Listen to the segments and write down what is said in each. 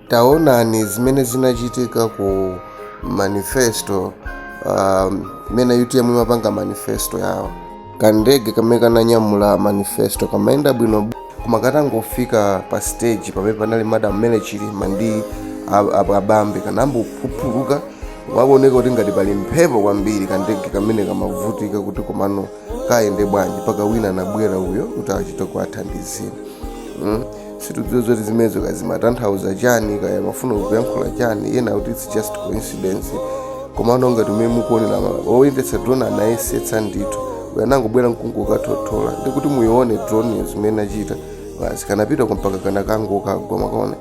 taonani zimene zinachitika ku manifesto mena UTM imapanga manifesto yawo. Kandege kamene kananyamula manifesto kamaenda bwino, koma katangofika pa stage pamene panali Madam Mele Chilima ndi abambe kanambo kuphuluka, wakuoneka kuti ngati pali mphepo kwambiri. Kandege kamene kamavutika kuti komano kayende bwanji paka wina anabwera uyo kuti achite kuathandizira. Situdziwa zoti zimenezo kazimatanthauza chani, kaya mafuna kuyankhula chani, yena kuti it's just coincidence. Komano ngati mmene mukuonera oyendetsa drone anayesetsa ndithu, uyanangobwera mkungu katothola ndikuti muyione drone zimene achita basi kanapita mpaka kana kangokagwa makaona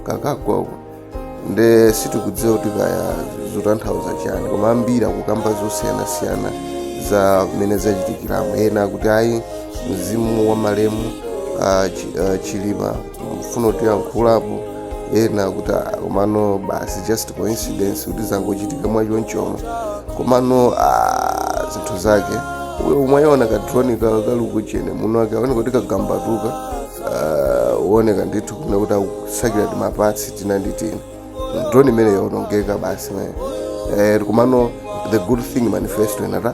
kakagwa uko. Nde sitikudziwa kuti kaya zotanthauza chani, koma ambiri akukamba zosiyanasiyana za mmene zachitikiramo. Ena kuti ayi mzimu wa malemu Chilima mfuna kuti yankhulapo, ena kuti komano basi just coincidence kuti zangochitika mwachonchomo, komano zinthu zake umwayiona ka drone kaluku chene muno wake aoneka kuti kagambatuka, uoneka ndithu kuna kuti akusakira mapatsi tina ndi tina. Drone imene yaonongeka basi komano the good thing manifesto ina 7